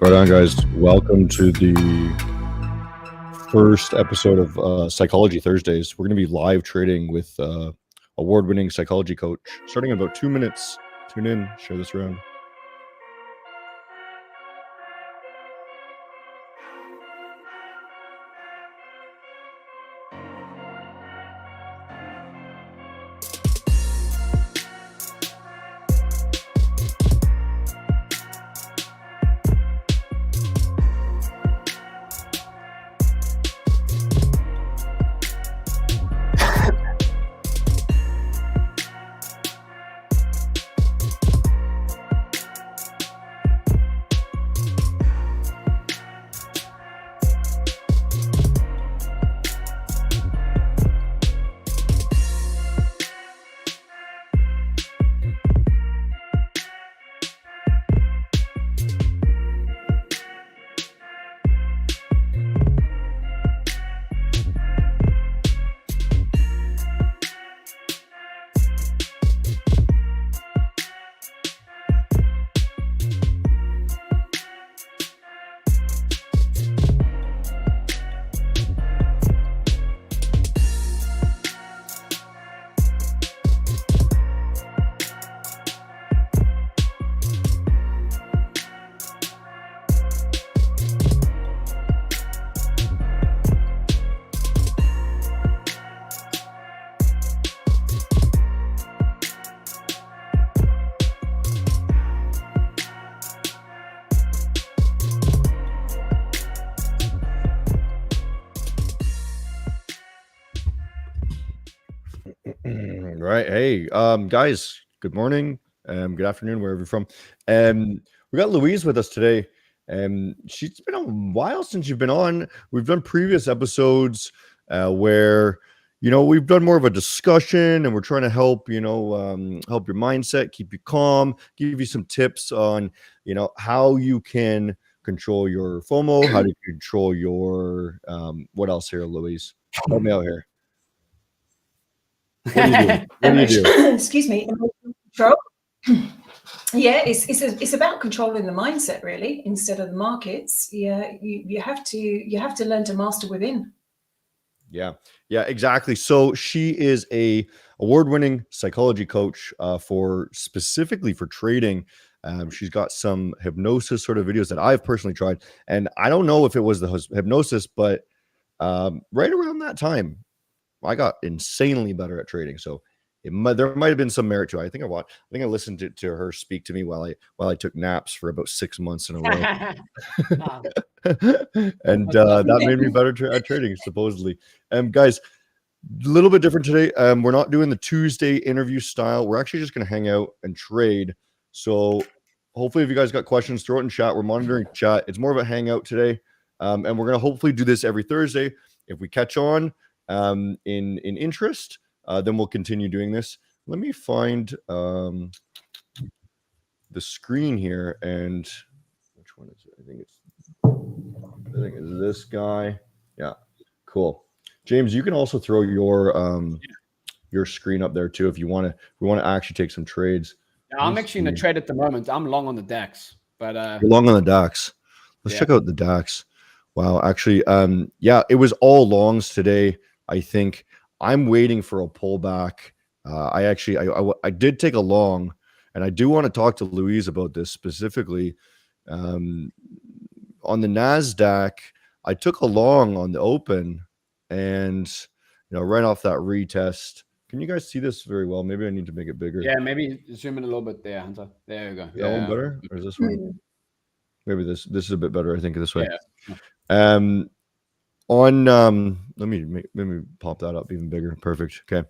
Right on, guys. Welcome to the first episode of Psychology Thursdays. We're going to be live trading with award-winning psychology coach starting in about 2 minutes. Tune in, share this around. Right. Hey, guys, good morning. Good afternoon, wherever you're from. We got Louise with us today. She's been a while since you've been on. We've done previous episodes where, we've done more of a discussion and we're trying to help, help your mindset, keep you calm, give you some tips on, how you can control your FOMO, how to control your, what else here, Louise? Help me out here. What do you do? What do you do? Excuse me. Control. Yeah, it's about controlling the mindset really instead of the markets. Yeah, you have to learn to master within. Yeah, exactly. So she is a award-winning psychology coach specifically for trading. She's got some hypnosis sort of videos that I've personally tried, and I don't know if it was the hypnosis, but right around that time, I got insanely better at trading. So there might have been some merit to it. I think I listened to her speak to me while I took naps for about 6 months in a row. And that made me better at trading, supposedly. Guys, a little bit different today. We're not doing the Tuesday interview style. We're actually just going to hang out and trade. So hopefully if you guys got questions, throw it in chat. We're monitoring chat. It's more of a hangout today. And we're going to hopefully do this every Thursday. If we catch on in interest, then we'll continue doing this. Let me find the screen here, and which one is it? I think it's this guy. Yeah, cool. James, you can also throw your screen up there too if you want to. We want to actually take some trades. Yeah, I'm actually in a trade at the moment. I'm long on the DAX, but you're long on the DAX. Let's check out the DAX. Wow, actually, it was all longs today. I think I'm waiting for a pullback. I did take a long, and I do want to talk to Louise about this specifically. On the NASDAQ, I took a long on the open, and right off that retest. Can you guys see this very well? Maybe I need to make it bigger. Yeah, maybe zoom in a little bit there, Hunter. There you go. Is that one better, or is this one? Maybe this is a bit better. I think this way. Yeah. Let me pop that up even bigger. Perfect. Okay.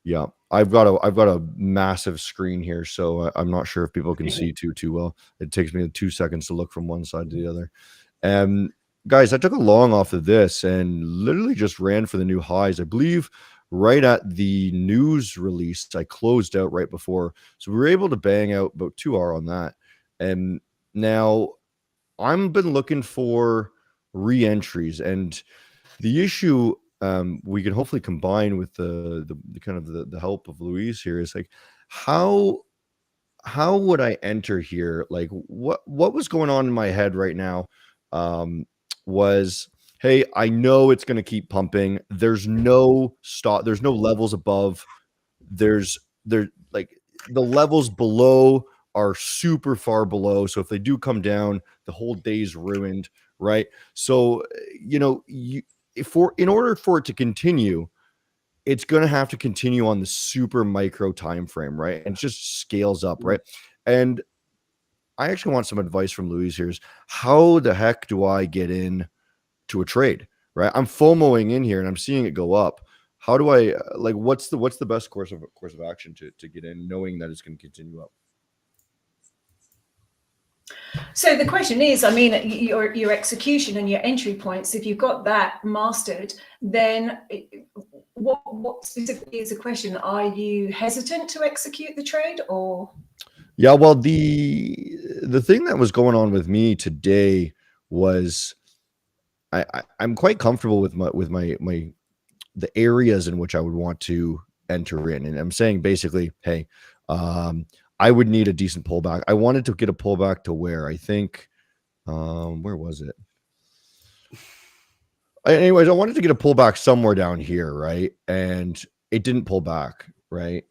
Yeah, I've got a massive screen here, so I'm not sure if people can see too well. It takes me 2 seconds to look from one side to the other. Guys, I took a long off of this and literally just ran for the new highs. I believe right at the news release, I closed out right before, so we were able to bang out about 2R on that. And now I've been looking for re-entries, and the issue we can hopefully combine with the kind of the help of Louise here is like how how would I enter here? Like what was going on in my head right now was, hey, I know it's going to keep pumping. There's no stop. There's no levels above. Like the levels below are super far below. So if they do come down, the whole day's ruined, right? So, you know, in order for it to continue, it's going to have to continue on the super micro time frame, right? And it just scales up, right? And I actually want some advice from Louise here. Is how the heck do I get in to a trade, right? I'm FOMOing in here and I'm seeing it go up. How do I like? What's the best course of action to get in, knowing that it's going to continue up? So the question is, I mean, your execution and your entry points, if you've got that mastered, then what specifically is the question? Are you hesitant to execute the trade, or? Yeah, well, the thing that was going on with me today was I'm quite comfortable with my the areas in which I would want to enter in, and I'm saying basically, hey, I would need a decent pullback. I wanted to get a pullback to where I think, where was it? Anyways, I wanted to get a pullback somewhere down here, right? And it didn't pull back, right?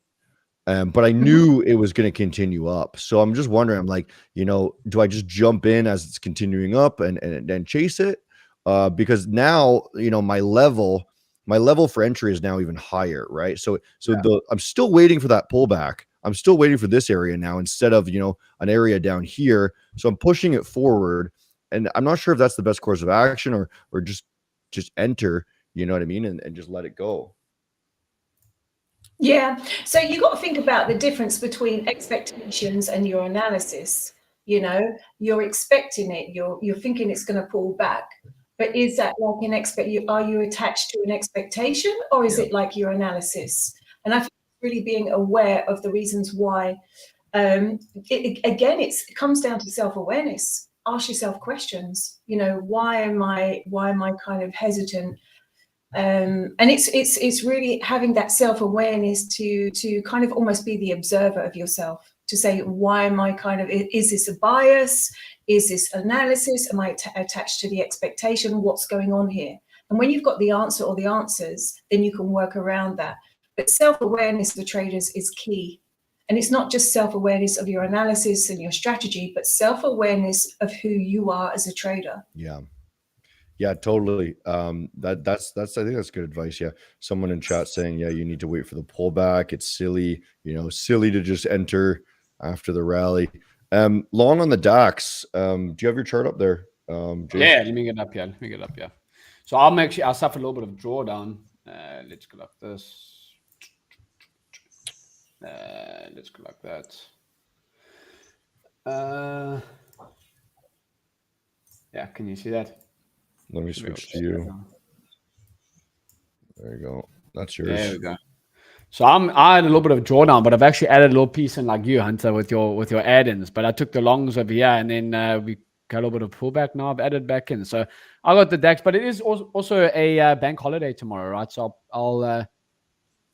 But I knew it was going to continue up. So I'm just wondering, I'm like, you know, do I just jump in as it's continuing up and then chase it? Because now, you know, my level for entry is now even higher, right? So I'm still waiting for that pullback. I'm still waiting for this area now instead of, you know, an area down here. So I'm pushing it forward, and I'm not sure if that's the best course of action or just enter, you know what I mean? And just let it go. Yeah. So you got to think about the difference between expectations and your analysis. You know, you're expecting it, you're thinking it's going to pull back. But is that like are you attached to an expectation, or is it like your analysis? And I think really being aware of the reasons why. It comes down to self-awareness. Ask yourself questions. You know, why am I kind of hesitant? And it's really having that self-awareness to kind of almost be the observer of yourself, to say, why am I kind of, is this a bias? Is this analysis? Am I attached to the expectation? What's going on here? And when you've got the answer or the answers, then you can work around that. But self-awareness for traders is key. And it's not just self-awareness of your analysis and your strategy, but self-awareness of who you are as a trader. Yeah, totally. That's I think that's good advice. Yeah. Someone in chat saying, yeah, you need to wait for the pullback. It's silly, you know, silly to just enter after the rally. Long on the DAX. Do you have your chart up there? Jason? Yeah, let me get up here. So I'll suffer a little bit of drawdown. Let's go like this. Let's go like that. Yeah, can you see that? Let me switch to you. There you go. That's yours. There we go. So I had a little bit of drawdown, but I've actually added a little piece in like you, Hunter, with your add-ins. But I took the longs over here, and then we got a little bit of pullback. Now I've added back in. So I got the DAX, but it is also a bank holiday tomorrow, right? So I'll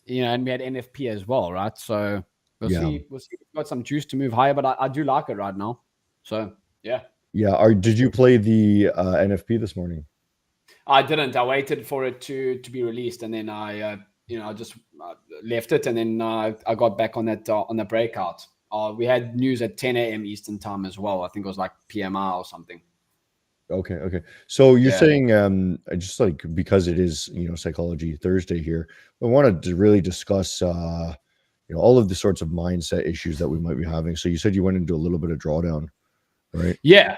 you know, and we had NFP as well, right? So we'll see. We've got some juice to move higher, but I do like it right now. So yeah. Yeah. Did you play the NFP this morning? I didn't. I waited for it to be released, and then I just left it, and then I got back on that on the breakout. We had news at 10 a.m. Eastern time as well. I think it was like PMI or something. Okay. So you're saying just like, because it is, you know, Psychology Thursday here, we wanted to really discuss you know, all of the sorts of mindset issues that we might be having. So you said you went into a little bit of drawdown, right? Yeah.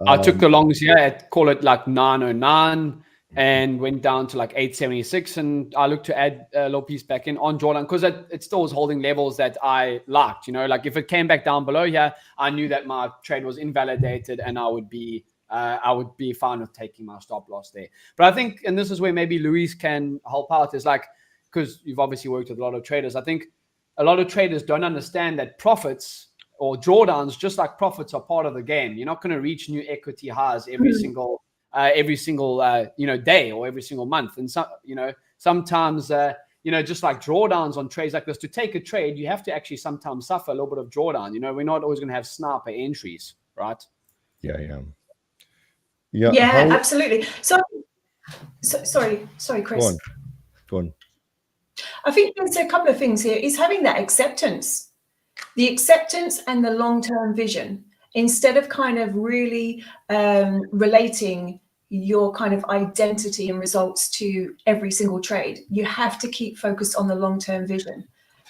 I took the longs here at, call it like 909, and went down to like 876, and I looked to add a little piece back in on drawdown because it still was holding levels that I liked. You know, like if it came back down below here, I knew that my trade was invalidated, and I would be fine with taking my stop loss there. But I think, and this is where maybe Luis can help out, is like, because you've obviously worked with a lot of traders, I think a lot of traders don't understand that profits or drawdowns, just like profits, are part of the game. You're not going to reach new equity highs every single you know, day or every single month. And some, you know, sometimes just like drawdowns on trades like this. To take a trade, you have to actually sometimes suffer a little bit of drawdown. We're not always going to have sniper entries, right? Yeah. Absolutely. So sorry, Chris. Go on. I think there's a couple of things here. Is having that acceptance, the acceptance and the long-term vision, instead of kind of really relating your kind of identity and results to every single trade. You have to keep focused on the long-term vision.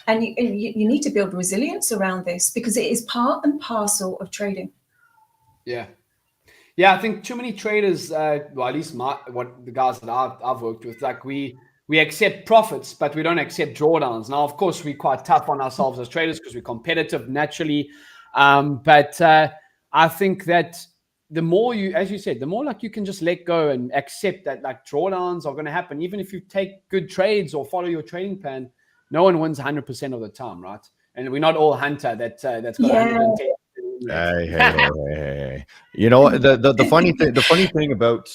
And you need to build resilience around this, because it is part and parcel of trading. Yeah, I think too many traders, well, at least what the guys that I've worked with, like we accept profits, but we don't accept drawdowns. Now, of course, we're quite tough on ourselves as traders because we're competitive naturally. But I think that the more you, as you said, the more like you can just let go and accept that like drawdowns are going to happen. Even if you take good trades or follow your trading plan, no one wins 100% of the time, right? And we're not all Hunter that's got 110. Hey. The funny thing about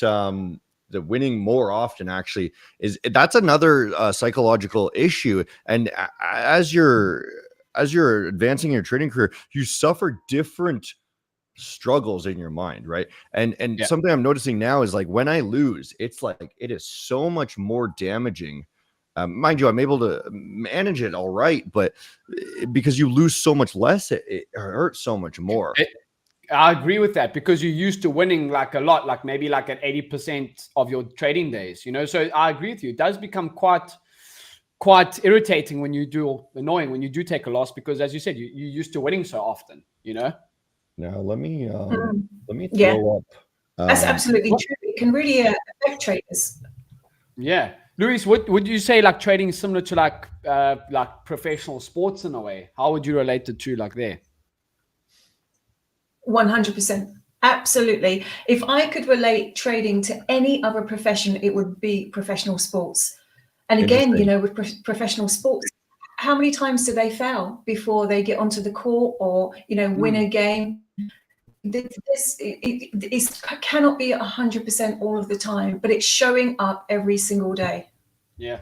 the winning more often actually is that's another psychological issue. And as you're advancing your trading career, you suffer different struggles in your mind, right? And something I'm noticing now is like when I lose, it's like it is so much more damaging. Mind you, I'm able to manage it all right, but because you lose so much less, it hurts so much more. I agree with that, because you're used to winning like a lot, like maybe like at 80% of your trading days, So I agree with you. It does become quite irritating when you do, annoying when you do take a loss, because as you said, you're used to winning so often, Now let me throw up. That's absolutely true. It can really affect traders. Yeah. Luis, what would you say like trading is similar to like professional sports in a way? How would you relate the two like there? 100%. Absolutely. If I could relate trading to any other profession, it would be professional sports. And again, with professional sports, how many times do they fail before they get onto the court or, win a game? It cannot be 100% all of the time, but it's showing up every single day. Yeah.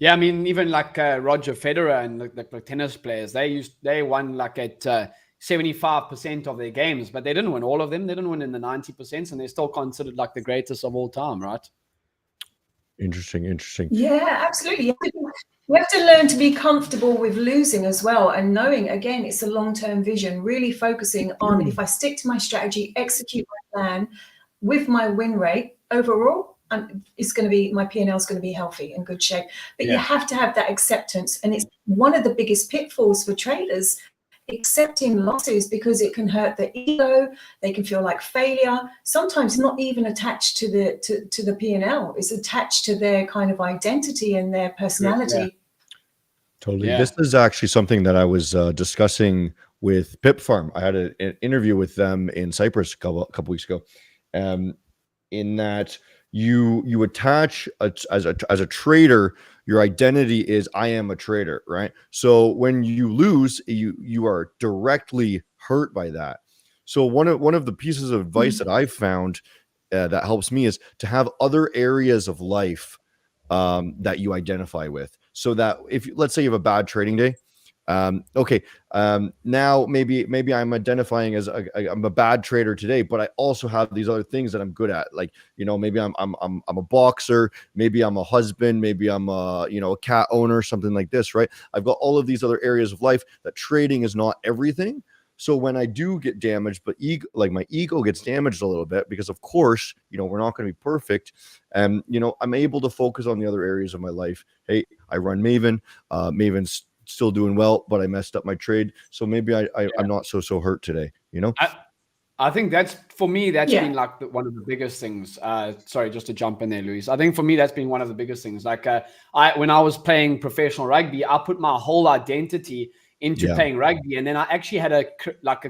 I mean, even like Roger Federer and the tennis players, they won like at 75% of their games, but they didn't win all of them. They didn't win in the 90%, and they're still considered like the greatest of all time, right? Interesting. Yeah, absolutely. You have to learn to be comfortable with losing as well, and knowing, again, it's a long-term vision, really focusing on if I stick to my strategy, execute my plan with my win rate overall, it's going to be, my P&L is going to be healthy and good shape. But you have to have that acceptance. And it's one of the biggest pitfalls for traders, accepting losses, because it can hurt the ego. They can feel like failure. Sometimes not even attached to the P&L. It's attached to their kind of identity and their personality. Yeah. Totally. This is actually something that I was discussing with Pip Farm. I had an interview with them in Cyprus a couple weeks ago. In that you attach as a trader, your identity is I am a trader, right? So when you lose, you are directly hurt by that. So one of the pieces of advice that I've found that helps me is to have other areas of life that you identify with. So that if, let's say you have a bad trading day, now maybe I'm identifying as I'm a bad trader today, but I also have these other things that I'm good at. Like, maybe I'm a boxer, maybe I'm a husband, maybe I'm a cat owner, something like this, right? I've got all of these other areas of life that trading is not everything. So when I do get damaged, but my ego gets damaged a little bit, because of course, we're not going to be perfect. And, I'm able to focus on the other areas of my life. Hey, I run Maven. Maven's still doing well, but I messed up my trade. So maybe I'm not so hurt today, I think that's, for me, that's been like one of the biggest things. Sorry, just to jump in there, Luis. I think for me, that's been one of the biggest things. Like when I was playing professional rugby, I put my whole identity into playing rugby. And then I actually had a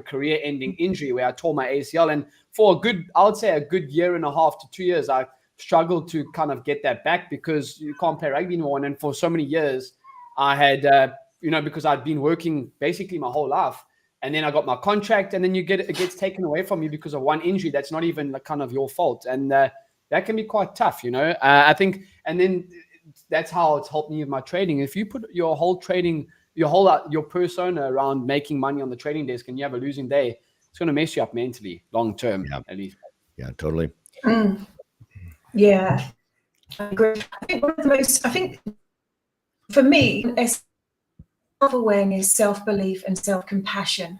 career-ending injury where I tore my ACL. And for I would say a good year and a half to 2 years, I struggled to kind of get that back, because you can't play rugby anymore. And then for so many years, I had, because I'd been working basically my whole life. And then I got my contract, and then it gets taken away from you because of one injury that's not even kind of your fault. And that can be quite tough, I think. And then that's how it's helped me with my trading. If you put your whole your persona around making money on the trading desk and you have a losing day, it's going to mess you up mentally long term, at least. Yeah, totally. Yeah, I agree. I think for me, self-awareness, self-belief, and self-compassion.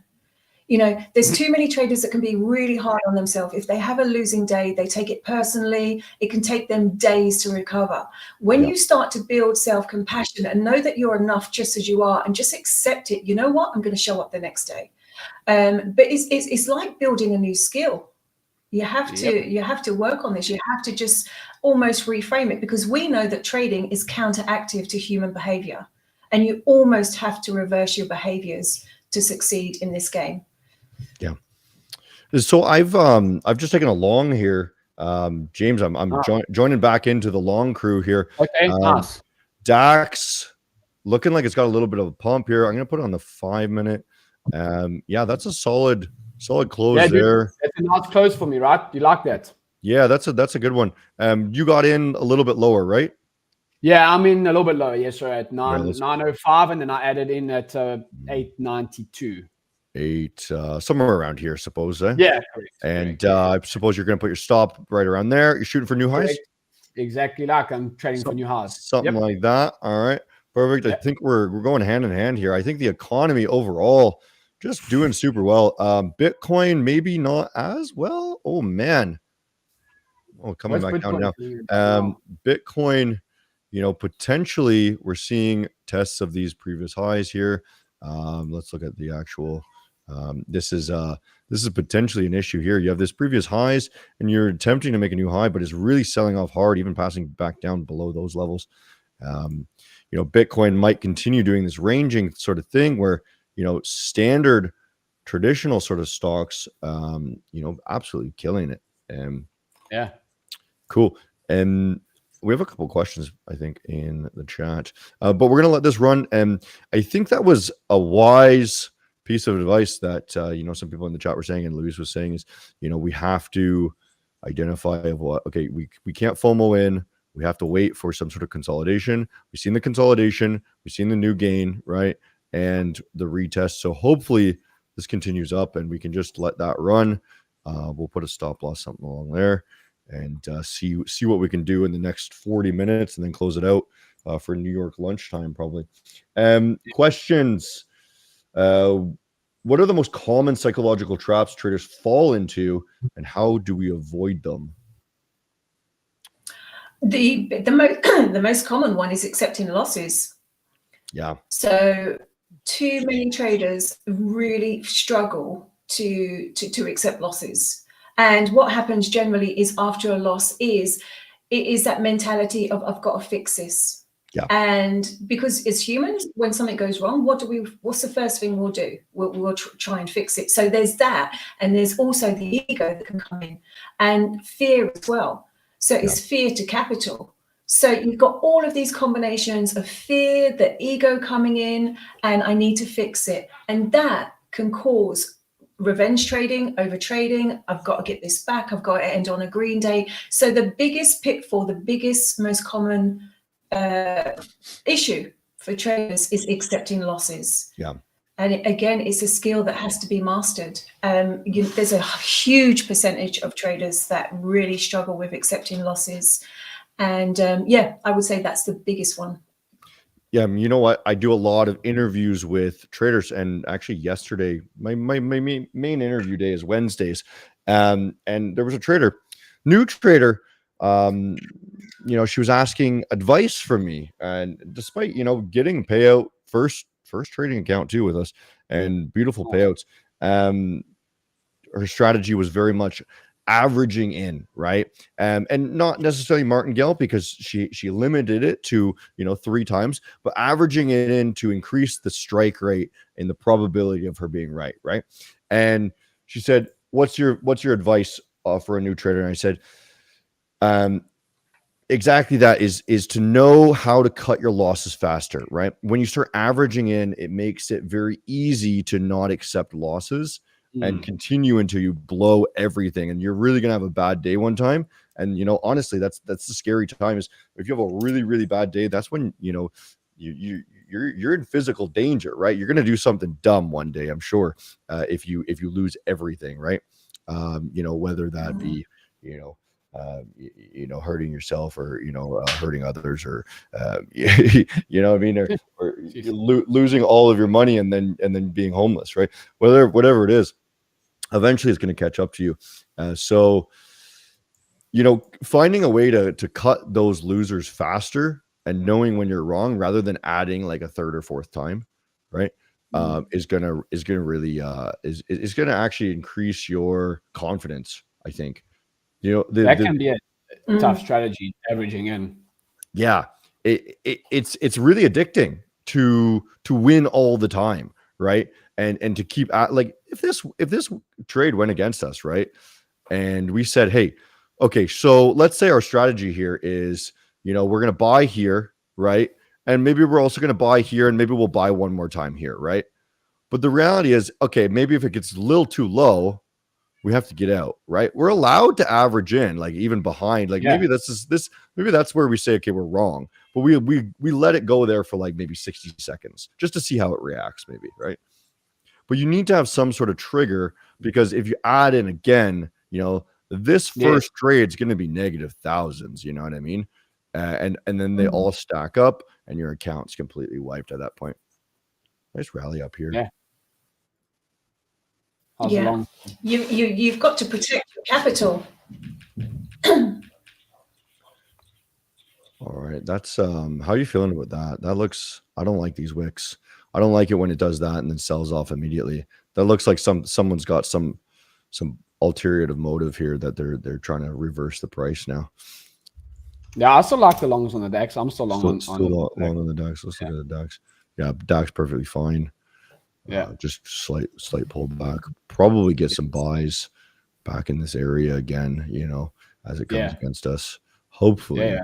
There's too many traders that can be really hard on themselves. If they have a losing day, they take it personally. It can take them days to recover. When you start to build self-compassion and know that you're enough just as you are and just accept it, you know what? I'm going to show up the next day. But it's like building a new skill. You have to work on this. You have to just almost reframe it, because we know that trading is counteractive to human behavior, and you almost have to reverse your behaviors to succeed in this game. Yeah. So I've just taken a long here. James, I'm joining back into the long crew here. Okay, nice. DAX looking like it's got a little bit of a pump here. I'm going to put it on the 5 minute. Yeah, that's a solid close there. It's a nice close for me, right? You like that? Yeah, that's a good one. You got in a little bit lower, right? Yeah, I'm in a little bit lower. Yes, sir. At 905, and then I added in at 892. Somewhere around here, I suppose. Yeah, correct. And I suppose you're going to put your stop right around there. You're shooting for new highs? Exactly, like I'm trading for new highs. Something like that. All right, perfect. I think we're going hand in hand here. I think the economy overall just doing super well. Bitcoin maybe not as well. Oh man. Oh, coming back down now. Bitcoin, potentially we're seeing tests of these previous highs here. Let's look at the actual. This is potentially an issue here. You have this previous highs and you're attempting to make a new high, but it's really selling off hard, even passing back down below those levels. Bitcoin might continue doing this ranging sort of thing where, standard traditional sort of stocks, absolutely killing it. Yeah. Cool. And we have a couple of questions, I think, in the chat, but we're going to let this run. And I think that was a wise piece of advice that, some people in the chat were saying, and Luis was saying is, we have to identify we can't FOMO in. We have to wait for some sort of consolidation. We've seen the consolidation. We've seen the new gain, right? And the retest. So hopefully this continues up and we can just let that run. We'll put a stop loss, something along there, and see what we can do in the next 40 minutes and then close it out for New York lunchtime, probably. Questions. What are the most common psychological traps traders fall into, and how do we avoid them? The most common one is accepting losses. Yeah. So too many traders really struggle to accept losses. And what happens generally is after a loss is that mentality of I've got to fix this. Yeah. And because as humans, when something goes wrong, what's the first thing we'll do? We'll try and fix it. So there's that. And there's also the ego that can come in, and fear as well. So it's fear to capital. So you've got all of these combinations of fear, the ego coming in, and I need to fix it. And that can cause revenge trading, over trading. I've got to get this back. I've got to end on a green day. So the biggest pitfall, the biggest, most common issue for traders is accepting losses. Yeah. And again, it's a skill that has to be mastered. There's a huge percentage of traders that really struggle with accepting losses. And I would say that's the biggest one. Yeah, you know what? I do a lot of interviews with traders, and actually yesterday, my main interview day is Wednesdays. And there was a trader, new trader. She was asking advice from me, and despite getting payout first trading account too with us, and beautiful payouts, her strategy was very much averaging in, right? And not necessarily martingale, because she limited it to 3 times, but averaging it in to increase the strike rate and the probability of her being right. And she said, what's your advice for a new trader? And I said, exactly that is to know how to cut your losses faster, right? When you start averaging in, it makes it very easy to not accept losses and continue until you blow everything. And you're really going to have a bad day one time, And, honestly, that's the scary time is if you have a really, really bad day, that's when, you're in physical danger, right? You're going to do something dumb one day, I'm sure, if you lose everything, right? Whether that be, hurting yourself or, hurting others or, what I mean? Or losing all of your money and then being homeless, right? Whatever it is, eventually it's going to catch up to you. So, finding a way to cut those losers faster and knowing when you're wrong rather than adding like a third or fourth time, right? Is gonna really is gonna actually increase your confidence, I think. That can be a tough strategy, averaging in. Yeah, it's really addicting to win all the time, right? And to keep at, like, if this trade went against us, right? And we said, hey, okay, so let's say our strategy here is, we're gonna buy here, right? And maybe we're also gonna buy here, and maybe we'll buy one more time here, right? But the reality is, okay, maybe if it gets a little too low, we have to get out, right? We're allowed to average in, like, even behind, like, maybe maybe that's where we say, okay, we're wrong, but we let it go there for like maybe 60 seconds just to see how it reacts, maybe, right? But you need to have some sort of trigger, because if you add in again, this first trade is going to be negative thousands, you know what I mean? And then they all stack up and your account's completely wiped at that point. Nice rally up here. Yeah. Yeah, you've got to protect your capital. All right, that's how are you feeling about that? That looks, I don't like these wicks. I don't like it when it does that and then sells off immediately. That looks like someone's got some ulterior motive here, that they're trying to reverse the price now. Yeah, I still like the longs on the DAX. I'm still long on long on the DAX. Let's look at the DAX. Yeah, DAX perfectly fine. Yeah, just slight pullback. Probably get some buys back in this area again, as it comes against us. Hopefully. Yeah.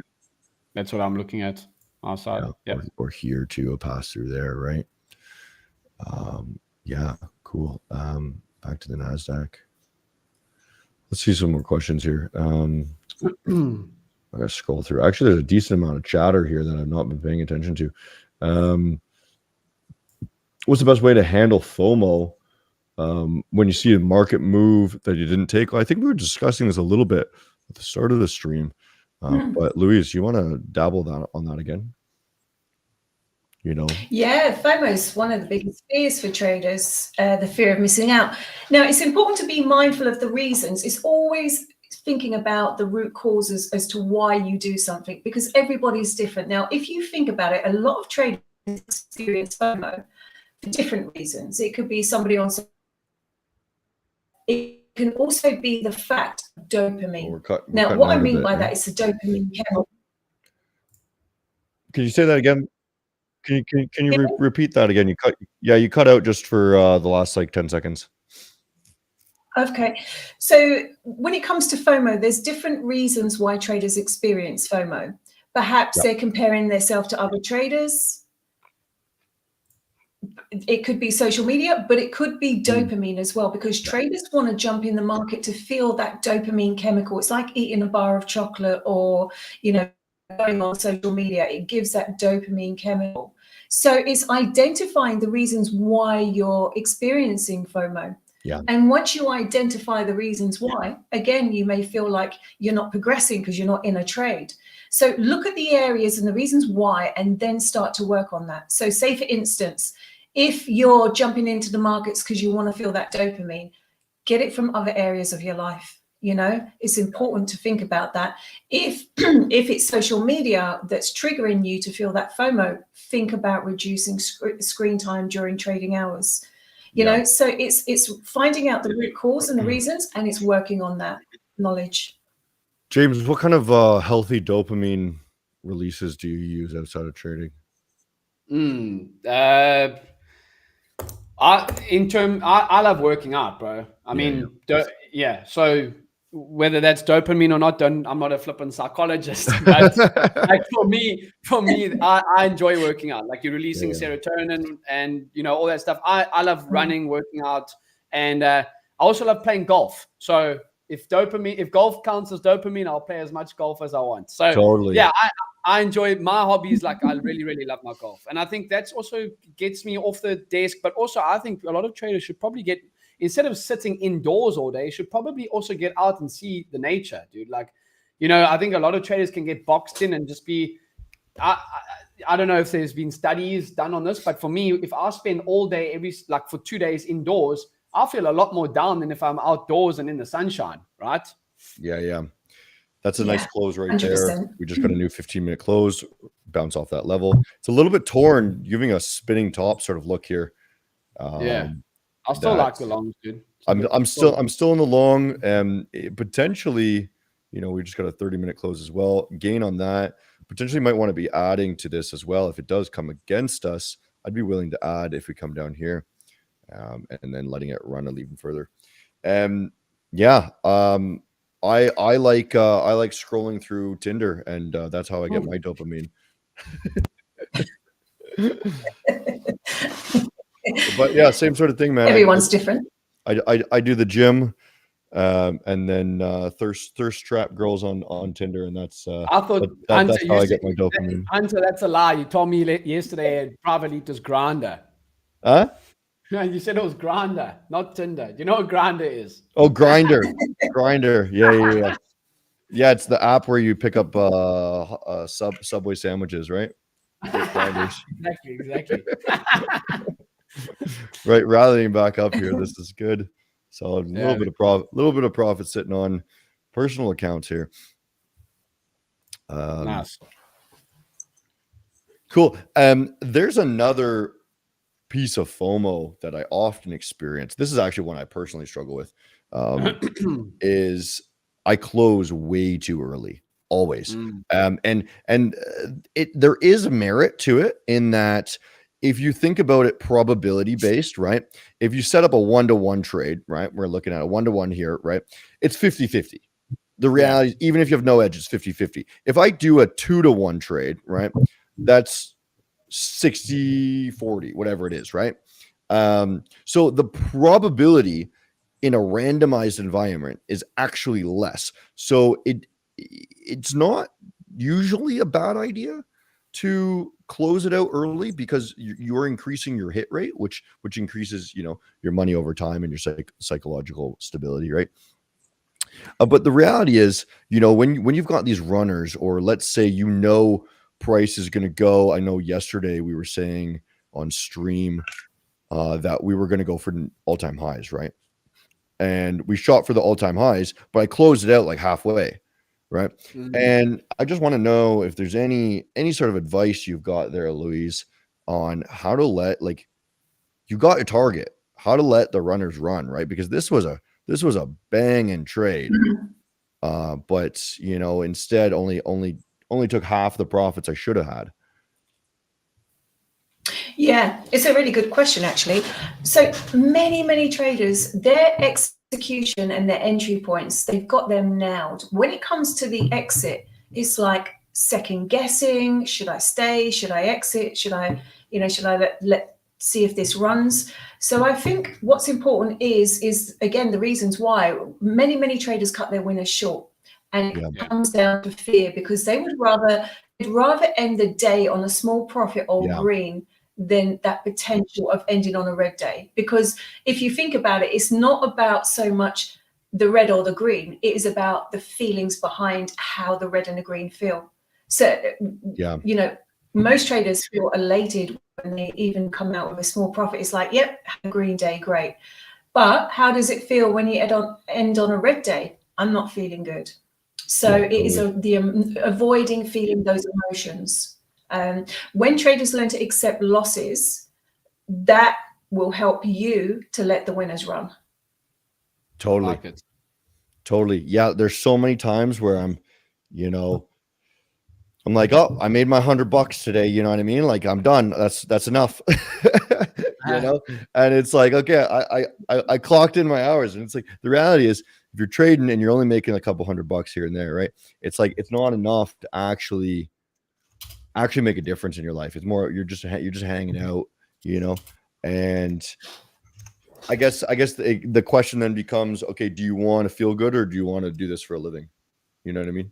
That's what I'm looking at outside. Yeah. Or here too, a pass through there, right? Yeah, cool. Back to the NASDAQ. Let's see some more questions here. I gotta scroll through. Actually, there's a decent amount of chatter here that I've not been paying attention to. What's the best way to handle FOMO when you see a market move that you didn't take? Well, I think we were discussing this a little bit at the start of the stream. But Louise, you want to dabble on that again? Yeah, FOMO is one of the biggest fears for traders, the fear of missing out. Now, it's important to be mindful of the reasons. It's always thinking about the root causes as to why you do something, because everybody's different. Now, if you think about it, a lot of traders experience FOMO for different reasons. It could be somebody on. It can also be the fact of dopamine. Now, what I mean by that is the dopamine chemical. Can you say that again? Can you repeat that again? You cut out just for the last like 10 seconds. Okay, so when it comes to FOMO, there's different reasons why traders experience FOMO. Perhaps they're comparing themselves to other traders. It could be social media, but it could be dopamine as well, because traders want to jump in the market to feel that dopamine chemical. It's like eating a bar of chocolate or, going on social media. It gives that dopamine chemical. So it's identifying the reasons why you're experiencing FOMO. Yeah. And once you identify the reasons why, again, you may feel like you're not progressing because you're not in a trade. So look at the areas and the reasons why, and then start to work on that. So say, for instance, if you're jumping into the markets because you want to feel that dopamine, get it from other areas of your life. It's important to think about that. If it's social media that's triggering you to feel that FOMO, think about reducing screen time during trading hours. So it's finding out the root cause and the reasons, and it's working on that knowledge. James, what kind of healthy dopamine releases do you use outside of trading? I love working out, bro. So whether that's dopamine or not, I'm not a flippant psychologist, but like for me, I enjoy working out. Like, you're releasing serotonin and all that stuff. I love running, working out, and I also love playing golf. So if golf counts as dopamine, I'll play as much golf as I want. So Totally. yeah, I enjoy my hobbies. Like I really, really love my golf. And I think that's also gets me off the desk. But also I think a lot of traders should probably instead of sitting indoors all day, should probably also get out and see the nature, dude. Like, I think a lot of traders can get boxed in and just be, I don't know if there's been studies done on this, but for me, if I spend all day for 2 days indoors, I feel a lot more down than if I'm outdoors and in the sunshine, right? Yeah. That's a nice close right 100%. There. We just got a new 15-minute close, bounce off that level. It's a little bit torn, giving a spinning top sort of look here. I still like the longs, dude. I'm still in the long. Potentially, we just got a 30-minute close as well. Gain on that. Potentially might want to be adding to this as well. If it does come against us, I'd be willing to add if we come down here, and then letting it run and even further. I like scrolling through Tinder, and that's how I get my dopamine. But yeah, same sort of thing, man. Everyone's different. I do the gym, and then thirst trap girls on Tinder, and that's Hunter, that's how I get my dopamine. Hunter, that's a lie. You told me yesterday privately it was Grindr. Huh? You said it was Grindr, not Tinder. Do you know what Grindr is? Oh, Grindr. Grindr. Yeah. Yeah, it's the app where you pick up Subway sandwiches, right? Exactly. Right, rallying back up here. This is good. So a little bit of profit sitting on personal accounts here. Nice. Cool. There's another piece of FOMO that I often experience. This is actually one I personally struggle with. Is I close way too early, always. And there is merit to it in that if you think about it probability based, right? If you set up a 1-to-1 trade, right? We're looking at a 1-to-1 here, right? It's 50-50. The reality is, even if you have no edge, it's 50-50. If I do a 2-to-1 trade, right? That's 60-40, whatever it is, right? So the probability in a randomized environment is actually less. So it's not usually a bad idea to close it out early because you're increasing your hit rate, which increases, your money over time and your psychological stability, right? But the reality is, when you've got these runners, or let's say, price is going to go. I know yesterday we were saying on stream that we were going to go for all-time highs, right? And we shot for the all-time highs, but I closed it out like halfway, right? Mm-hmm. And I just want to know if there's any sort of advice you've got there, Louise, on how to you got your target, how to let the runners run, right? Because this was a banging trade, but instead only took half the profits I should have had. Yeah, it's a really good question, actually. So many traders, their execution and their entry points, they've got them nailed. When it comes to the exit, it's like second guessing. Should I stay? Should I exit? Should I let see if this runs? So I think what's important is again, the reasons why many traders cut their winners short. And it comes down to fear, because they would rather end the day on a small profit or green than that potential of ending on a red day. Because if you think about it, it's not about so much the red or the green. It is about the feelings behind how the red and the green feel. So, most traders feel elated when they even come out with a small profit. It's like, yep, have a green day, great. But how does it feel when you end on a red day? I'm not feeling good. So it is avoiding feeling those emotions. When traders learn to accept losses, that will help you to let the winners run. Totally. Totally. Yeah. There's so many times where I'm like, oh, I made my $100 today. You know what I mean? Like, I'm done. That's enough. And it's like, okay, I clocked in my hours, and it's like, the reality is, if you're trading and you're only making a couple $100 here and there, right? It's like, it's not enough to actually make a difference in your life. It's more, you're just hanging out, and I guess the question then becomes, okay, do you want to feel good or do you want to do this for a living? You know what I mean?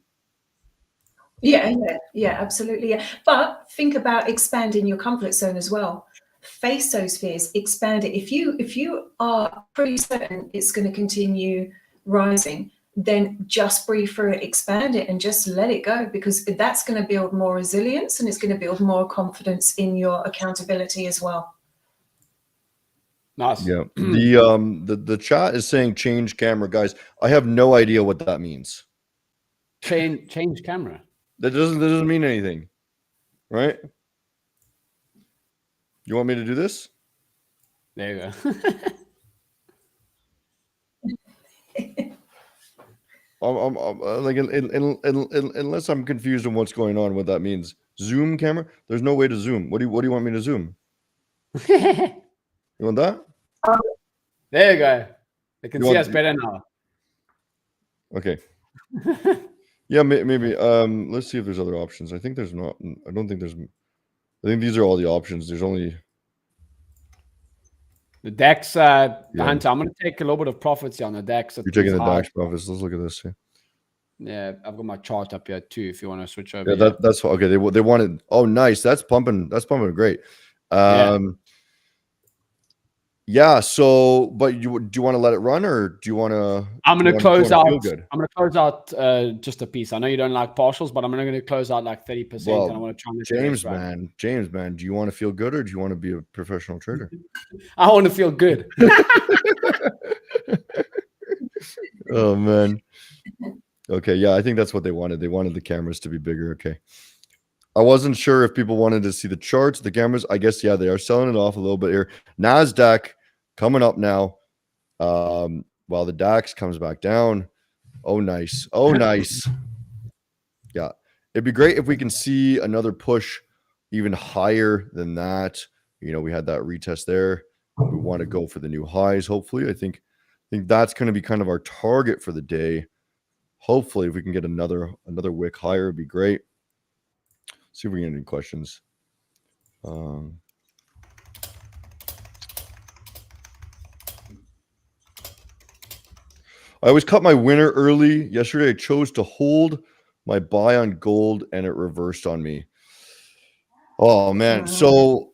Yeah, absolutely. Yeah. But think about expanding your comfort zone as well. Face those fears, expand it. If you are pretty certain it's going to continue rising, then just breathe through it, expand it, and just let it go, because that's going to build more resilience and it's going to build more confidence in your accountability as well. Nice. Yeah. The chat is saying change camera, guys. I have no idea what that means. Change camera. That doesn't mean anything, right? You want me to do this? There you go. Like unless I'm confused on what's going on, what that means. Zoom camera? There's no way to zoom. What do you want me to zoom? You want that? There you go. They can see us better now. Okay. Yeah, maybe. Let's see if there's other options. I think there's not. I don't think there's. I think these are all the options. There's only the DAX. Hunter, I'm going to take a little bit of profits here on the DAX. You're taking the DAX profits. Let's look at this. Yeah, I've got my chart up here too. If you want to switch over. Yeah, that's okay. They wanted. Oh, nice. That's pumping. That's pumping great. Yeah. So, but do you want to let it run, or do you want to? I'm going to close out. I'm going to close out just a piece. I know you don't like partials, but I'm going to close out like 30%. Well, and I want to try and James, man, do you want to feel good, or do you want to be a professional trader? I want to feel good. Oh man. Okay. Yeah, I think that's what they wanted. They wanted the cameras to be bigger. Okay. I wasn't sure if people wanted to see the charts, the cameras. I guess, yeah, they are selling it off a little bit here. NASDAQ coming up now. While the DAX comes back down. Oh, nice. Oh, nice. Yeah. It'd be great if we can see another push even higher than that. You know, we had that retest there. We want to go for the new highs, hopefully. I think that's going to be kind of our target for the day. Hopefully, if we can get another wick higher, it'd be great. See if we get any questions. I always cut my winner early. Yesterday, I chose to hold my buy on gold, and it reversed on me. Oh, man. So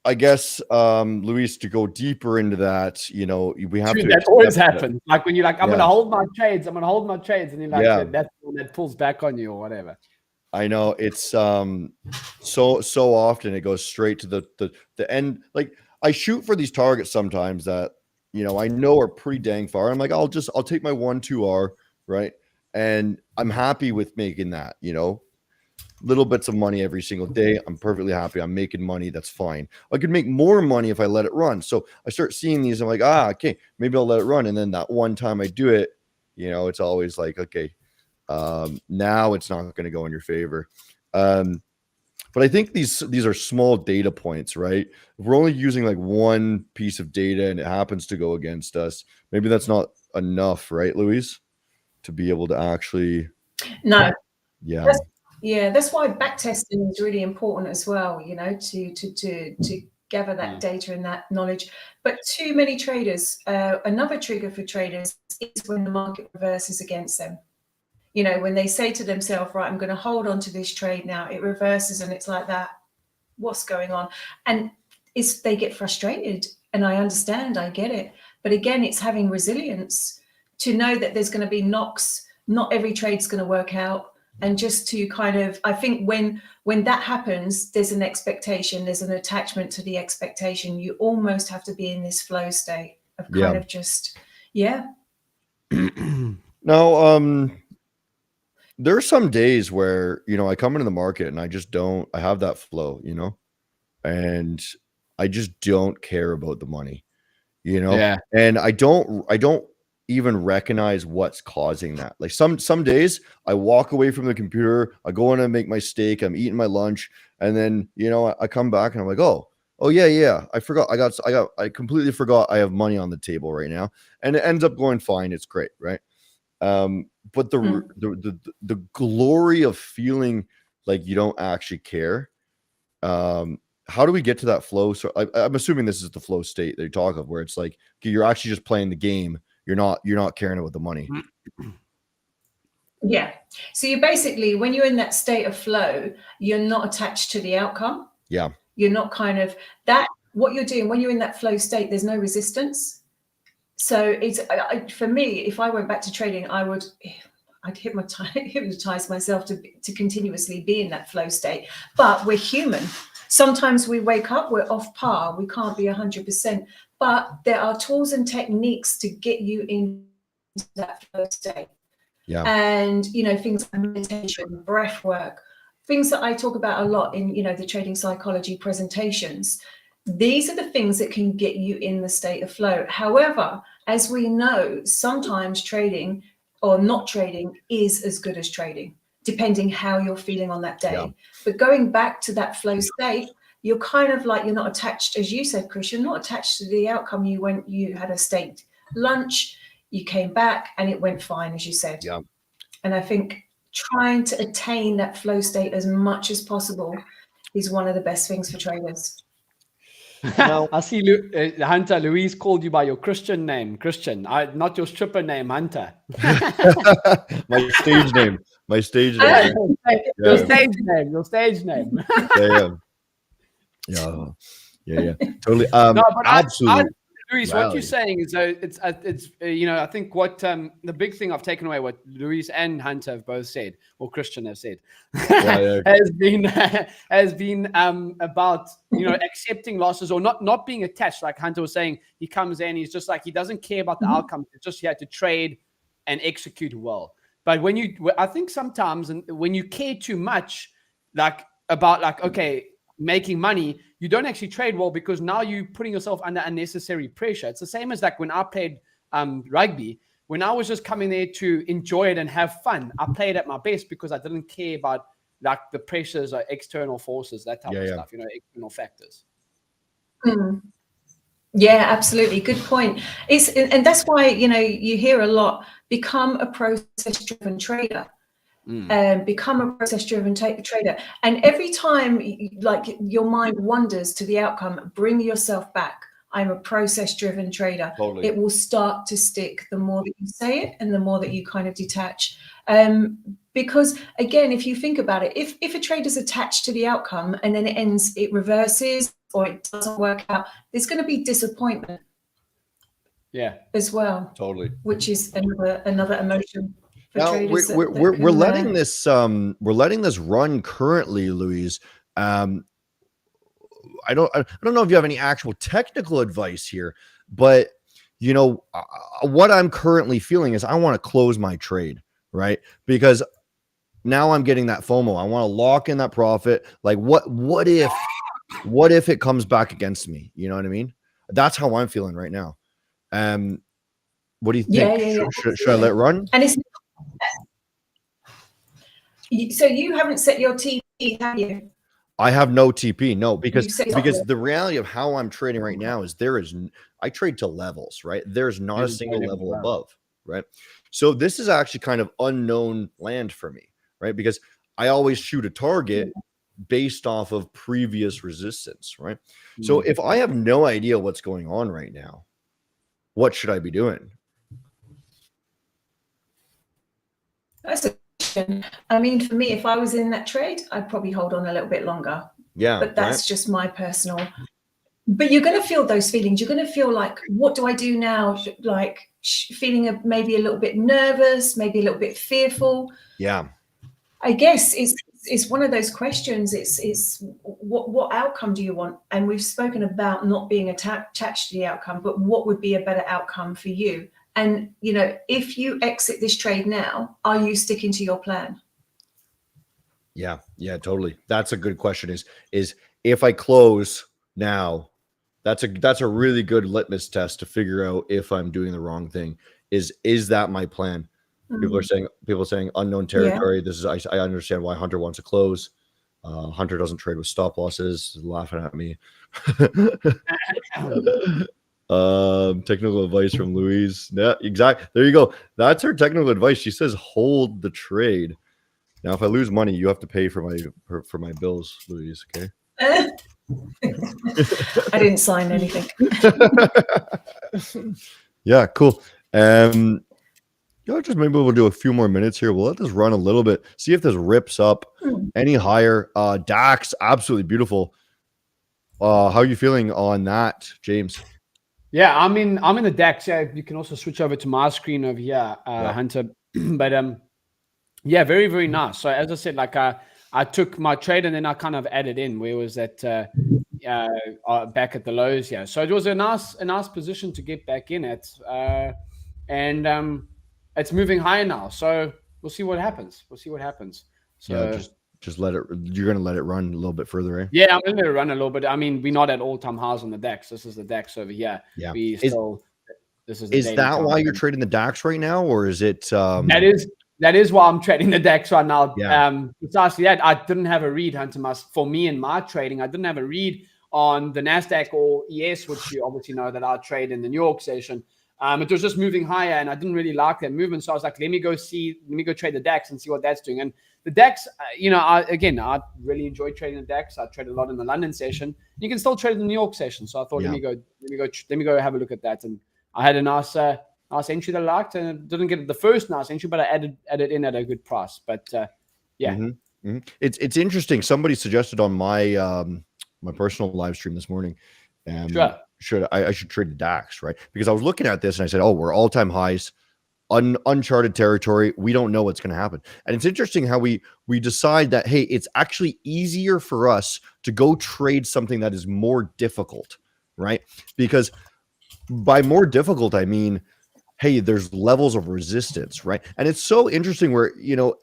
I guess, Luis, to go deeper into that, you know, we have to. That always happens. Like when you're like, I'm going to hold my trades. I'm going to hold my trades. And you're like, that's when that pulls back on you or whatever. I know it's so often it goes straight to the end. Like I shoot for these targets sometimes that, you know, I know are pretty dang far. I'm like, I'll take my 1-2R, right? And I'm happy with making that, you know, little bits of money every single day. I'm perfectly happy. I'm making money. That's fine. I could make more money if I let it run. So I start seeing these. I'm like, okay, maybe I'll let it run. And then that one time I do it, you know, it's always like, okay, now it's not going to go in your favor. But I think these are small data points, right? If we're only using like one piece of data and it happens to go against us, maybe that's not enough, right, Louise, to be able to actually. No. Yeah. That's why backtesting is really important as well, you know, to gather that data and that knowledge. But too many traders, another trigger for traders is when the market reverses against them. You know, when they say to themselves, right, I'm going to hold on to this trade now, it reverses and it's like that. What's going on? And they get frustrated, and I understand, I get it. But again, it's having resilience to know that there's going to be knocks. Not every trade's going to work out. And just to kind of, I think when that happens, there's an expectation, there's an attachment to the expectation. You almost have to be in this flow state of kind of just, Now, there are some days where, you know, I come into the market and I have that flow, you know, and I just don't care about the money, you know, and I don't even recognize what's causing that. Like some days I walk away from the computer, I go in and make my steak, I'm eating my lunch, and then, you know, I come back and I'm like, oh yeah, I completely forgot I have money on the table right now, and it ends up going fine. It's great, right? But the glory of feeling like you don't actually care, how do we get to that flow? So I'm assuming this is the flow state that you talk of, where it's like, okay, you're actually just playing the game. You're not caring about the money. Yeah. So you basically, when you're in that state of flow, you're not attached to the outcome. Yeah. You're not kind of that. What you're doing when you're in that flow state, there's no resistance. So it's for me, if I went back to trading, I'd hypnotize myself to continuously be in that flow state. But we're human. Sometimes we wake up, we're off par. We can't be 100%. But there are tools and techniques to get you into that flow state. Yeah. And, things like meditation, breath work, things that I talk about a lot in, the trading psychology presentations. These are the things that can get you in the state of flow. However, as we know, sometimes trading or not trading is as good as trading, depending how you're feeling on that day. Yeah. But going back to that flow state, you're kind of like, you're not attached, as you said, Chris, you're not attached to the outcome. You had a state lunch, you came back and it went fine, as you said. Yeah. And I think trying to attain that flow state as much as possible is one of the best things for traders. Now, I see Hunter, Louise called you by your Christian name, Christian, not your stripper name, Hunter. My stage name. Your stage name. Yeah. Totally. No, absolutely. Louise, what you're saying is, it's I think what the big thing I've taken away, what Louise and Hunter have both said, or Christian have said, has been about accepting losses or not being attached. Like Hunter was saying, he comes in, he's just like, he doesn't care about the outcome. He's just here to trade and execute well. But I think sometimes when you care too much, about okay, making money, you don't actually trade well, because now you're putting yourself under unnecessary pressure. It's the same as like when I played rugby. When I was just coming there to enjoy it and have fun, I played at my best because I didn't care about like the pressures or external forces, that type of stuff, external factors. Yeah, absolutely. Good point. And that's why, you hear a lot, become a process-driven trader. Become a process-driven trader. And every time your mind wanders to the outcome, bring yourself back. I'm a process-driven trader. Totally. It will start to stick the more that you say it and the more that you kind of detach. Because again, if you think about it, if a trader's attached to the outcome and then it reverses or it doesn't work out, there's going to be disappointment. Yeah. As well. Totally. Which is another emotion. Now we're letting this run currently, Louise. I don't know if you have any actual technical advice here, but what I'm currently feeling is I want to close my trade, right? Because now I'm getting that FOMO. I want to lock in that profit. Like what if it comes back against me? You know what I mean? That's how I'm feeling right now. What do you think? Yeah. Should I let it run? And so you haven't set your TP, have you? I have no TP, no, because the reality of how I'm trading right now is I trade to levels, right? There's not a single level above, right? So this is actually kind of unknown land for me, right? Because I always shoot a target based off of previous resistance, right? So if I have no idea what's going on right now, what should I be doing? That's a question. I mean, for me, if I was in that trade, I'd probably hold on a little bit longer. Yeah. But that's just my personal. But you're going to feel those feelings. You're going to feel like, what do I do now? Like feeling maybe a little bit nervous, maybe a little bit fearful. Yeah. I guess it's one of those questions. It's what outcome do you want? And we've spoken about not being attached to the outcome, but what would be a better outcome for you? And, if you exit this trade now, are you sticking to your plan? Yeah, totally. That's a good question is if I close now, that's a really good litmus test to figure out if I'm doing the wrong thing. Is that my plan? People are saying unknown territory. Yeah. I understand why Hunter wants to close. Hunter doesn't trade with stop losses, laughing at me. Technical advice from Louise. Yeah, exactly. There you go. That's her technical advice. She says hold the trade. Now, if I lose money, you have to pay for my bills, Louise. Okay. I didn't sign anything. Yeah, cool. Just maybe we'll do a few more minutes here. We'll let this run a little bit, see if this rips up any higher. DAX, absolutely beautiful. How are you feeling on that, James? Yeah, I'm in the DAX. Yeah, you can also switch over to my screen over here, Hunter. But yeah, very, very nice. So as I said, like I took my trade and then I kind of added in where was that back at the lows. Yeah, so it was a nice position to get back in at, and it's moving higher now. So we'll see what happens. So yeah, just let it. You're gonna let it run a little bit further, eh? Yeah, I'm gonna let it run a little bit. I mean, we're not at all-time highs on the DAX. This is the DAX over here. Yeah. This is the is that why you're trading the DAX right now, or is it? That is why I'm trading the DAX right now. Yeah. Precisely that. I didn't have a read, Hunter. For me and my trading, I didn't have a read on the NASDAQ or ES, which you obviously know that I trade in the New York session. It was just moving higher, and I didn't really like that movement. So I was like, let me go trade the DAX and see what that's doing. And the DAX, I really enjoy trading the DAX. I trade a lot in the London session. You can still trade in the New York session. So I thought, let me go have a look at that. And I had a nice entry that I liked, and it didn't get the first nice entry, but I added in at a good price. But yeah, it's interesting. Somebody suggested on my my personal live stream this morning. Sure. I should trade the DAX, right? Because I was looking at this and I said, oh, we're all-time highs, uncharted territory. We don't know what's going to happen. And it's interesting how we decide that, hey, it's actually easier for us to go trade something that is more difficult, right? Because by more difficult, I mean, hey, there's levels of resistance, right? And it's so interesting where,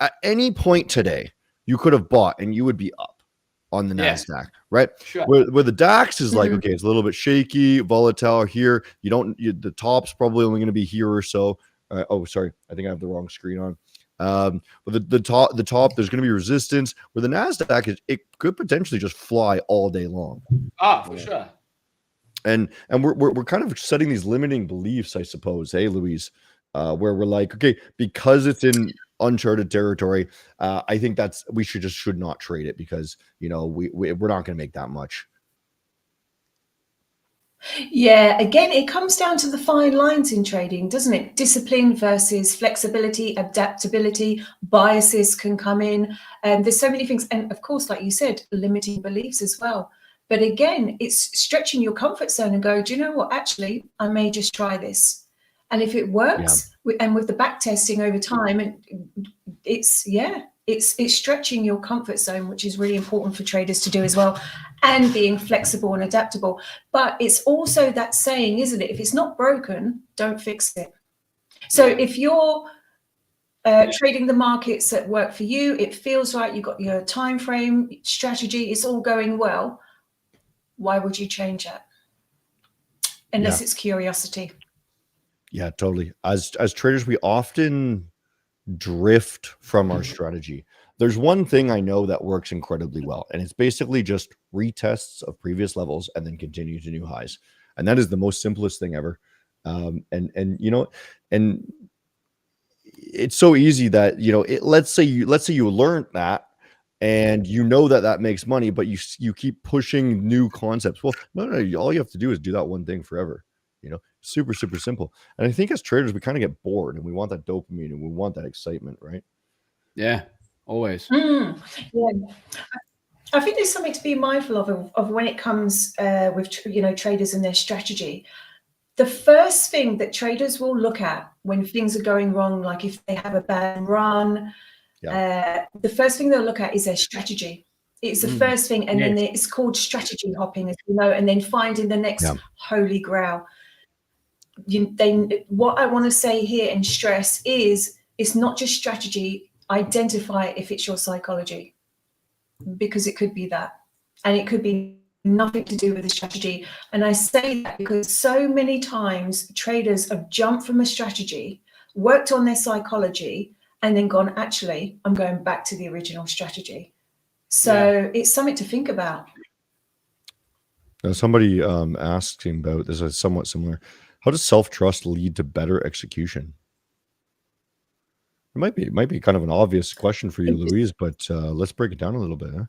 at any point today, you could have bought and you would be up on the NASDAQ, right? Sure. Where the DAX is like, okay, it's a little bit shaky, volatile here. The top's probably only going to be here or so. Sorry, I think I have the wrong screen on. But the top, there's going to be resistance. Where the NASDAQ it could potentially just fly all day long. For sure. And we're kind of setting these limiting beliefs, I suppose. Hey, Louise, where we're like, okay, because it's in uncharted territory, I think we should not trade it because we're not going to make that much. Yeah, again, it comes down to the fine lines in trading, doesn't it? Discipline versus flexibility, adaptability, biases can come in, and there's so many things. And of course, like you said, limiting beliefs as well. But again, it's stretching your comfort zone and go, do you know what? Actually, I may just try this. And if it works, and with the back testing over time, it's stretching your comfort zone, which is really important for traders to do as well, and being flexible and adaptable. But it's also that saying, isn't it? If it's not broken, don't fix it. So if you're trading the markets that work for you, it feels right, you've got your time frame, strategy, it's all going well, why would you change that? Unless it's curiosity. Yeah, totally. As traders, we often drift from our strategy. There's one thing I know that works incredibly well, and it's basically just retests of previous levels and then continue to new highs. And that is the most simplest thing ever. And it's so easy that, let's say you learned that and that makes money, but you keep pushing new concepts. Well, no, all you have to do is do that one thing forever. Super, super simple. And I think as traders, we kind of get bored and we want that dopamine and we want that excitement, right? Yeah, always. Yeah. I think there's something to be mindful of when it comes with traders and their strategy. The first thing that traders will look at when things are going wrong, like if they have a bad run, the first thing they'll look at is their strategy. It's the first thing, and then it's called strategy hopping, as you know, and then finding the next holy grail. What I want to say here and stress is it's not just strategy. Identify if it's your psychology, because it could be that, and it could be nothing to do with the strategy. And I say that because so many times traders have jumped from a strategy, worked on their psychology, and then gone, actually, I'm going back to the original strategy. So it's something to think about. Now, somebody asking about this is somewhat similar. How does self-trust lead to better execution? It might be kind of an obvious question for you, Louise, but let's break it down a little bit. Huh?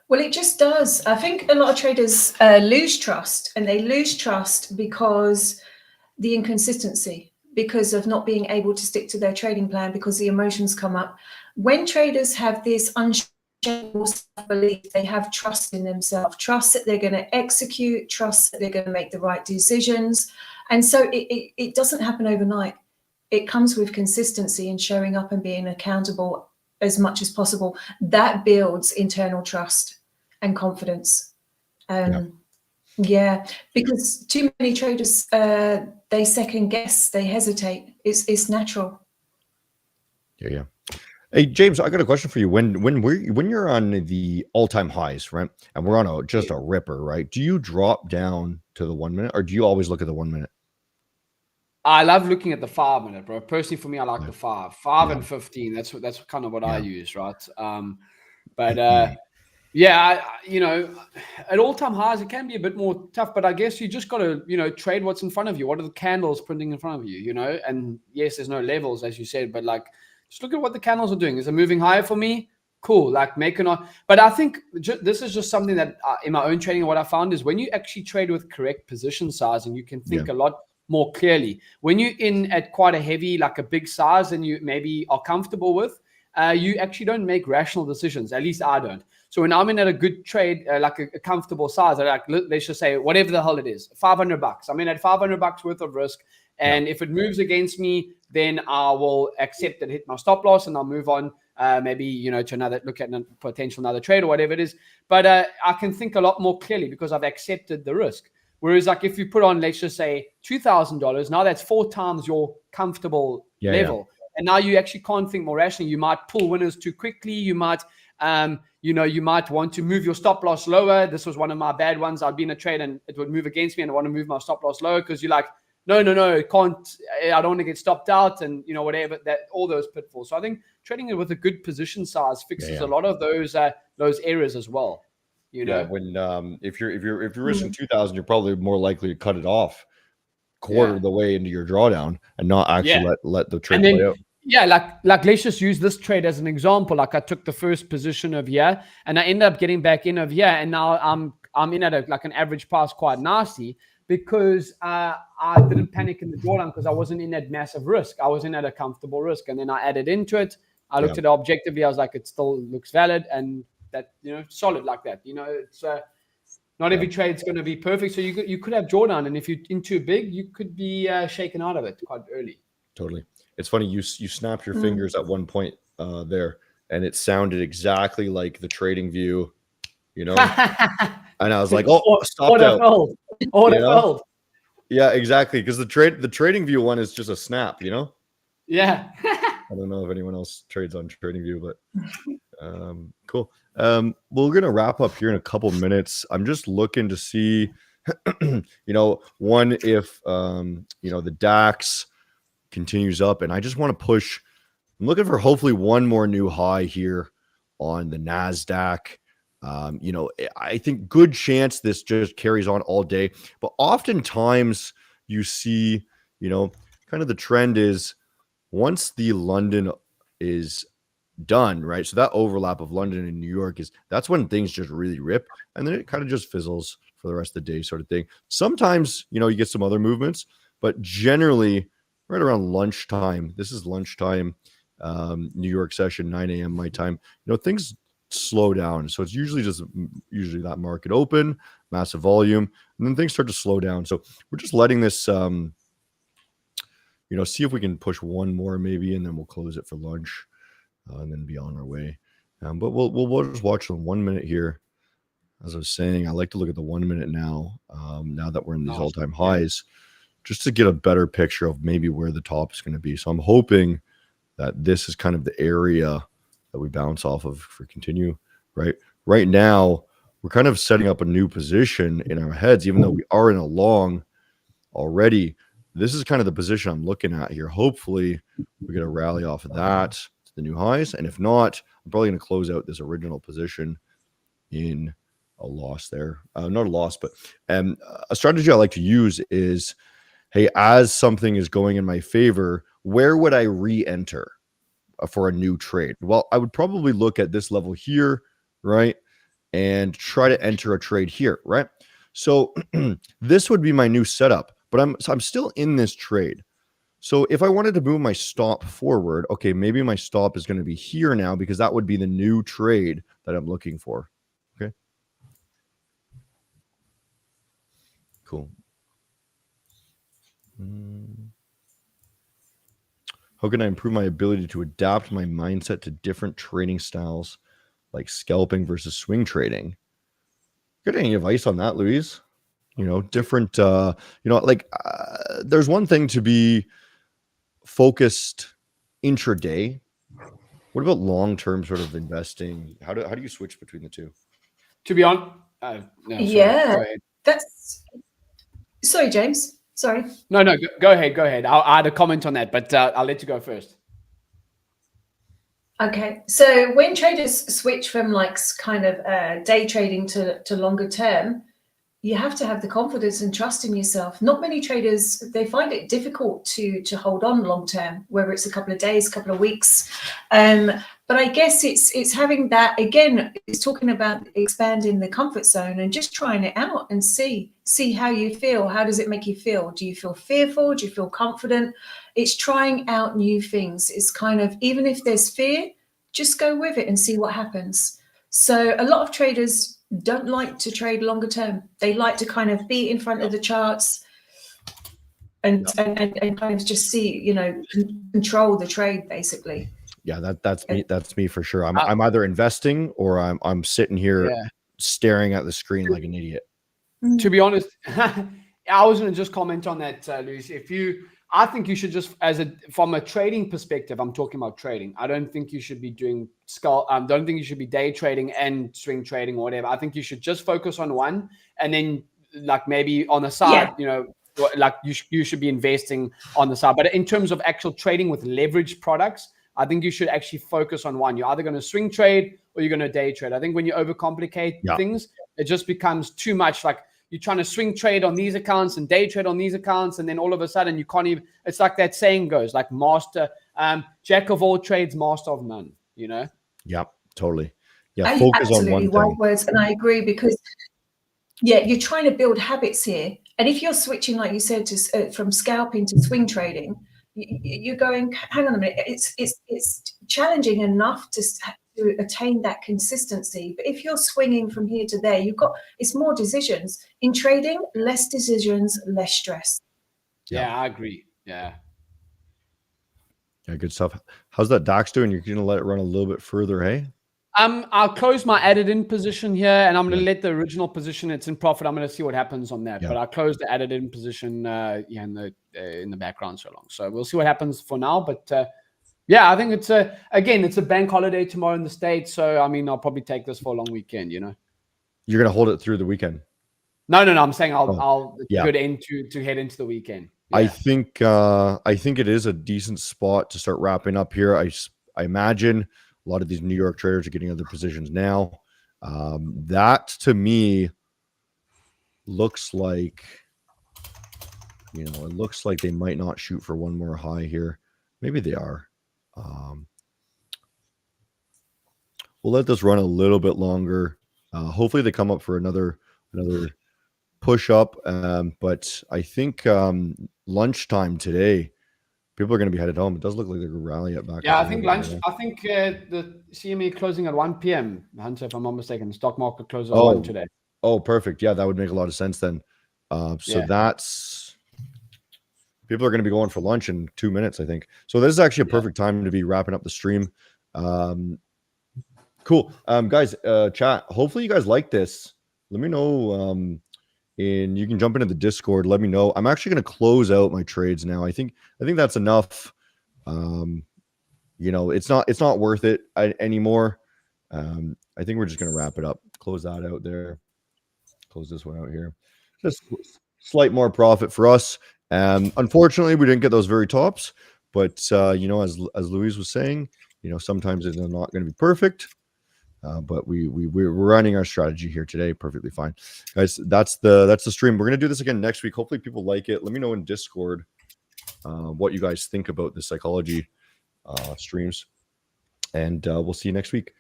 Well, it just does. I think a lot of traders lose trust, and they lose trust because the inconsistency, because of not being able to stick to their trading plan, because the emotions come up. When traders have this unshakable self-belief, they have trust in themselves, trust that they're going to execute, trust that they're going to make the right decisions. And so it doesn't happen overnight. It comes with consistency and showing up and being accountable as much as possible. That builds internal trust and confidence. Yeah, because too many traders, they second guess, they hesitate. It's natural. Yeah. Hey, James, I got a question for you. When you're on the all-time highs, right, and we're on just a ripper, right, do you drop down to the 1 minute, or do you always look at the 1 minute? I love looking at the 5 minute, bro. Personally, for me, I like the 5 and 15. That's kind of what I use, right? Yeah, at all-time highs, it can be a bit more tough, but I guess you just got to, trade what's in front of you. What are the candles printing in front of you, And yes, there's no levels, as you said, but like, just look at what the candles are doing. Is it moving higher for me? Cool. Like but I think this is just something that in my own trading, what I found is when you actually trade with correct position size, and you can think a lot more clearly. When you're in at quite a heavy, like a big size, and you maybe are comfortable with, you actually don't make rational decisions. At least I don't. So when I'm in at a good trade, like a comfortable size, let's just say whatever the hell it is, $500. I'm in at $500 worth of risk. And if it moves against me, then I will accept it, hit my stop loss, and I'll move on. Maybe, to another look at another trade or whatever it is. But I can think a lot more clearly because I've accepted the risk. Whereas, like, if you put on, let's just say $2,000, now that's 4 times your comfortable level. And now you actually can't think more rationally. You might pull winners too quickly. You might, you might want to move your stop loss lower. This was one of my bad ones. I'd be in a trade and it would move against me, and I want to move my stop loss lower because you're like, no, it can't. I don't want to get stopped out, and whatever, that all those pitfalls. So I think trading it with a good position size fixes a lot of those errors as well. When if you're risking 2,000, you're probably more likely to cut it off quarter of the way into your drawdown and not actually let the trade play out. Yeah, like let's just use this trade as an example. Like I took the first position of here, and I ended up getting back in of here, and now I'm in at an average pass quite nasty because I didn't panic in the drawdown because I wasn't in at massive risk. I was in at a comfortable risk, and then I added into it. I looked at it objectively. I was like, it still looks valid, and that solid like that. It's not every trade's going to be perfect, so you could have drawdown, and if you're in too big, you could be shaken out of it quite early. Totally. It's funny, you snapped your fingers at one point there, and it sounded exactly like the trading view, and I was like, oh, stop out. Yeah, exactly, because the trading view one is just a snap, Yeah. I don't know if anyone else trades on trading view, but cool. We're gonna wrap up here in a couple minutes. I'm just looking to see, one, if the DAX continues up, and I just want to push. I'm looking for hopefully one more new high here on the NASDAQ. I think good chance this just carries on all day, but oftentimes you see, kind of the trend is once the London is done, right? So that overlap of London and New York that's when things just really rip, and then it kind of just fizzles for the rest of the day, sort of thing. Sometimes, you get some other movements, but generally right around lunchtime, this is lunchtime, New York session, 9 a.m. my time, things slow down. So it's usually that market open, massive volume, and then things start to slow down. So we're just letting this, see if we can push one more maybe, and then we'll close it for lunch, and then be on our way. But we'll just watch the 1 minute here. As I was saying, I like to look at the 1 minute now, now that we're in these all-time highs, just to get a better picture of maybe where the top is going to be. So I'm hoping that this is kind of the area that we bounce off of for continue, right? Right now, we're kind of setting up a new position in our heads, even though we are in a long already. This is kind of the position I'm looking at here. Hopefully, we get a rally off of that to the new highs. And if not, I'm probably going to close out this original position in a loss there. Not a loss, but a strategy I like to use is, hey, as something is going in my favor, where would I re-enter for a new trade? Well, I would probably look at this level here, right? and try to enter a trade here, right? So this would be my new setup, but I'm still in this trade. So if I wanted to move my stop forward, okay, maybe my stop is going to be here now because that would be the new trade that I'm looking for. Okay. Cool. How can I improve my ability to adapt my mindset to different trading styles like scalping versus swing trading? Got any advice on that, Louise? You know, different, there's one thing to be focused intraday. What about long-term sort of investing? How do you switch between the two? To be honest, yeah, that's sorry, James. Sorry. No, go ahead. I had a comment on that, but I'll let you go first. Okay, so when traders switch from like kind of day trading to longer term, you have to have the confidence and trust in yourself. Not many traders, they find it difficult to hold on long term, whether it's a couple of days, a couple of weeks. But I guess it's having that, again, it's talking about expanding the comfort zone and just trying it out and see how you feel. How does it make you feel? Do you feel fearful? Do you feel confident? It's trying out new things. It's kind of, even if there's fear, just go with it and see what happens. So a lot of traders don't like to trade longer term. They like to kind of be in front of the charts and kind of just see, you know, control the trade basically. Yeah, that's me. That's me for sure. I'm either investing or I'm sitting here staring at the screen like an idiot. To be honest, I was going to just comment on that, Luis. I think you should just, from a trading perspective, I'm talking about trading. I don't think you should be doing don't think you should be day trading and swing trading or whatever. I think you should just focus on one, and then like maybe on the side, you know, like you should be investing on the side. But in terms of actual trading with leveraged products, I think you should actually focus on one. You're either going to swing trade or you're going to day trade. I think when you overcomplicate things, it just becomes too much. Like you're trying to swing trade on these accounts and day trade on these accounts, and then all of a sudden you can't even. It's like that saying goes, like jack of all trades, master of none. You know. Yep, totally. Yeah, focus on one thing. Right words, and I agree because you're trying to build habits here, and if you're switching, like you said, to from scalping to swing trading, you're going. Hang on a minute, it's challenging enough to attain that consistency. But if you're swinging from here to there, it's more decisions. In trading, less decisions, less stress. Yeah, I agree. Yeah, good stuff. How's that DAX doing? You're going to let it run a little bit further, hey? I'll close my added in position here, and I'm going to let the original position, it's in profit. I'm going to see what happens on that. But I'll close the added in position in the background so long. So we'll see what happens for now. But I think it's a bank holiday tomorrow in the States. So I mean, I'll probably take this for a long weekend. You know, you're going to hold it through the weekend. No. I'm saying I'll good end to head into the weekend. Yeah. I think it is a decent spot to start wrapping up here. I imagine a lot of these New York traders are getting other positions now. That to me looks like, it looks like they might not shoot for one more high here. Maybe they are. We'll let this run a little bit longer. Hopefully they come up for another push up. But I think lunchtime today, people are going to be headed home. It does look like they're going to rally it back. Yeah, I think lunch. I think the CME closing at 1 p.m. Hunter, if I'm not mistaken, the stock market closes at 1 today. Oh, perfect. Yeah, that would make a lot of sense then. That's people are going to be going for lunch in 2 minutes, I think. So this is actually a perfect time to be wrapping up the stream. Cool, guys. Chat. Hopefully you guys like this. Let me know. And you can jump into the Discord. Let me know. I'm actually going to close out my trades now. I think that's enough. It's not worth it anymore. I think we're just going to wrap it up. Close that out there. Close this one out here. Just slight more profit for us. Unfortunately, we didn't get those very tops. But as Louise was saying, sometimes it's not going to be perfect. But we're running our strategy here today perfectly fine, guys. That's the stream. We're gonna do this again next week. Hopefully people like it. Let me know in Discord what you guys think about the psychology streams, and we'll see you next week.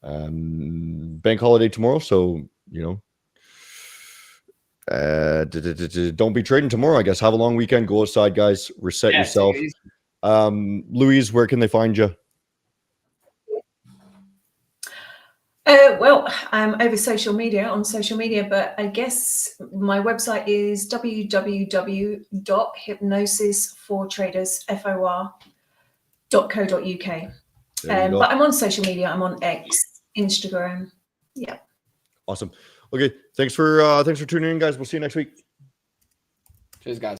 Bank holiday tomorrow, so don't be trading tomorrow. I guess have a long weekend. Go outside, guys. Reset yourself. Louise, where can they find you? Well, I'm over social media, but I guess my website is www.hypnosisfortraders.co.uk. But I'm on social media. I'm on X, Instagram. Yeah. Awesome. Okay. Thanks for tuning in, guys. We'll see you next week. Cheers, guys.